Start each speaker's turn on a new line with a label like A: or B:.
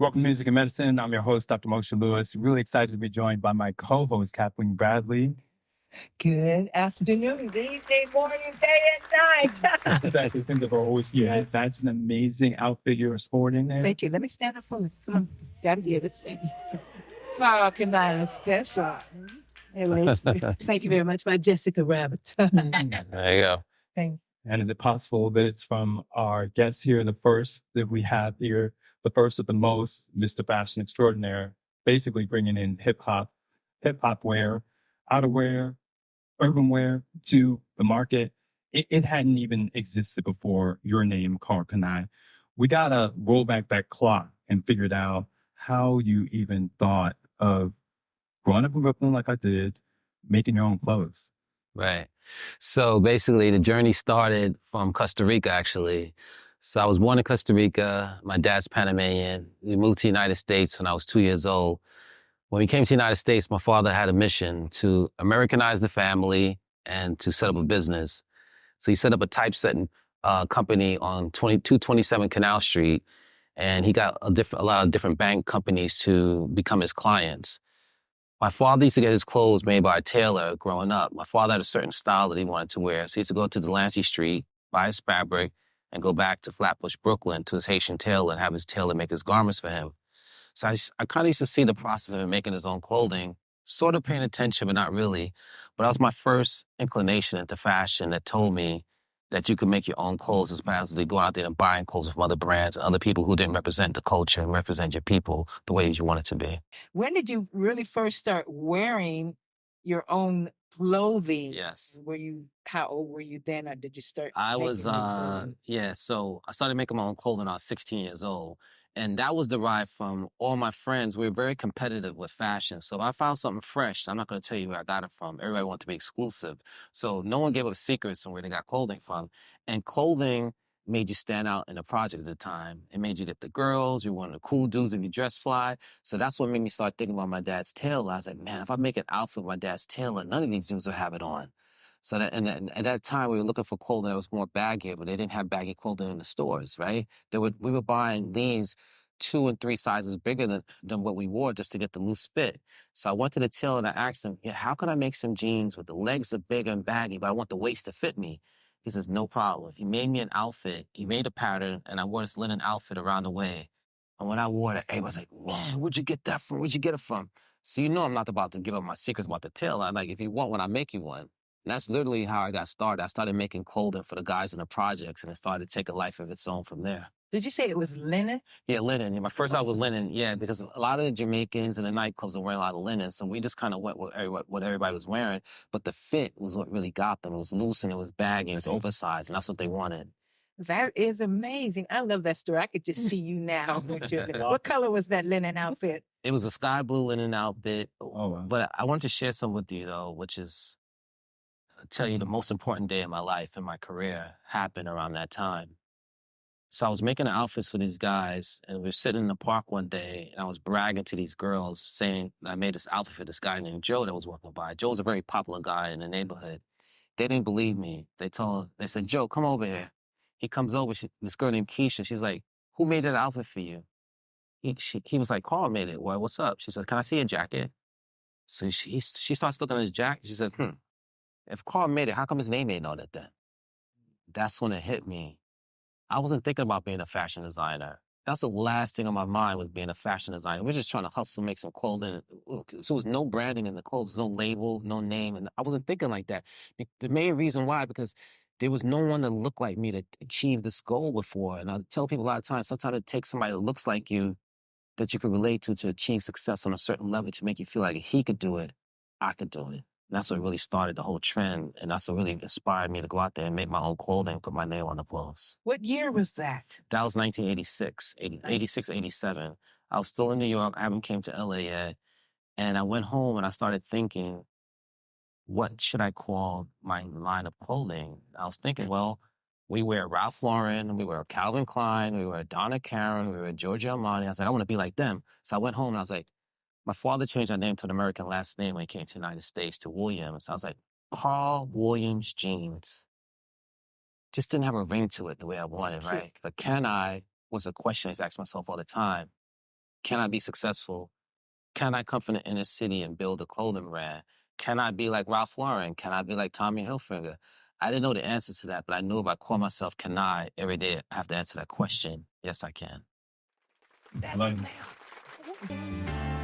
A: Welcome to Music and Medicine. I'm your host, Dr. Moshe Lewis. Really excited to be joined by my co-host, Kathleen Bradley.
B: Good afternoon, evening, morning, day, and night.
A: That's the thing that we're always here. Yes. That's an amazing outfit you're sporting there.
B: Thank you. Let me stand up for it. Gotta give it. Karl Kani special. Anyway, thank you very much. My Jessica Rabbit.
C: There you go.
B: Thank you.
A: And is it possible that it's from our guest here, the first that we have here, the first of the most, Mr. Fashion Extraordinaire, basically bringing in hip hop wear, outerwear, urban wear to the market. It hadn't even existed before your name, Karl Kani. We got to roll back that clock and figured out how you even thought of growing up in Brooklyn like I did, making your own clothes.
C: Right. So basically, the journey started from Costa Rica, actually. So I was born in Costa Rica. My dad's Panamanian. We moved to the United States when I was 2 years old. When we came to the United States, my father had a mission to Americanize the family and to set up a business. So he set up a typesetting company on 227 Canal Street, and he got a lot of different bank companies to become his clients. My father used to get his clothes made by a tailor growing up. My father had a certain style that he wanted to wear. So he used to go to Delancey Street, buy his fabric, and go back to Flatbush, Brooklyn to his Haitian tailor and have his tailor make his garments for him. So I kind of used to see the process of him making his own clothing, sort of paying attention, but not really. But that was my first inclination into fashion that told me that you could make your own clothes as opposed to going out there and buying clothes from other brands and other people who didn't represent the culture and represent your people the way you want it to be.
B: When did you really first start wearing your own clothing?
C: Yes.
B: How old were you then, or did you start?
C: I was, so I started making my own clothing when I was 16 years old. And that was derived from all my friends. We were very competitive with fashion. So if I found something fresh, I'm not going to tell you where I got it from. Everybody wanted to be exclusive. So no one gave up secrets on where they got clothing from. And clothing made you stand out in the project at the time. It made you get the girls. You're one of the cool dudes if you dress fly. So that's what made me start thinking about my dad's tailor. I was like, man, if I make an outfit with my dad's tailor, none of these dudes will have it on. So and at that time, we were looking for clothing that was more baggy, but they didn't have baggy clothing in the stores, right? We were buying these 2 and 3 sizes bigger than what we wore just to get the loose fit. So I went to the tailor and I asked him, yeah, how can I make some jeans with the legs are bigger and baggy, but I want the waist to fit me? He says, no problem. He made me an outfit. He made a pattern, and I wore this linen outfit around the way. And when I wore it, everybody's like, man, where'd you get that from? Where'd you get it from? So you know I'm not about to give up my secrets about the tailor. I'm like, if you want one, I'll make you one. And that's literally how I got started. I started making clothing for the guys in the projects, and it started to take a life of its own from there.
B: Did you say it was linen?
C: Yeah, linen. Yeah, my first out was linen, yeah, because a lot of the Jamaicans and the nightclubs were wearing a lot of linen, so we just kind of went with what everybody was wearing, but the fit was what really got them. It was loose, and it was baggy, and it was oversized, and that's what they wanted.
B: That is amazing. I love that story. I could just see you now. What color was that linen outfit?
C: It was a sky blue linen outfit,
A: wow.
C: But I wanted to share some with you, though, which is tell you the most important day of my life and my career happened around that time. So I was making the outfits for these guys, and we were sitting in the park one day, and I was bragging to these girls, saying I made this outfit for this guy named Joe that was walking by. Joe was a very popular guy in the neighborhood. They didn't believe me. They said, Joe, come over here. He comes over, this girl named Keisha, she's like, who made that outfit for you? He was like, Carl made it. Well, what's up? She said, can I see your jacket? So she starts looking at his jacket. She said, if Carl made it, how come his name ain't on it then? That's when it hit me. I wasn't thinking about being a fashion designer. That's the last thing on my mind was being a fashion designer. We're just trying to hustle, make some clothing. So there was no branding in the clothes, no label, no name. And I wasn't thinking like that. The main reason why, because there was no one that looked like me to achieve this goal before. And I tell people a lot of times, sometimes it takes somebody that looks like you that you could relate to achieve success on a certain level to make you feel like if he could do it, I could do it. And that's what really started the whole trend. And that's what really inspired me to go out there and make my own clothing, put my name on the clothes.
B: What year was that?
C: That was 1986, 86, 87. I was still in New York. I haven't came to LA yet. And I went home and I started thinking, what should I call my line of clothing? I was thinking, well, we wear Ralph Lauren, we wear Calvin Klein, we wear Donna Karan, we wear Giorgio Armani. I was like, I want to be like them. So I went home and I was like, my father changed our name to an American last name when he came to the United States, to Williams. I was like, Carl Williams Jeans. Just didn't have a ring to it the way I wanted, right? The can I was a question I asked myself all the time. Can I be successful? Can I come from the inner city and build a clothing brand? Can I be like Ralph Lauren? Can I be like Tommy Hilfiger? I didn't know the answer to that, but I knew if I call myself can I every day, I have to answer that question. Yes, I can.
A: I love you.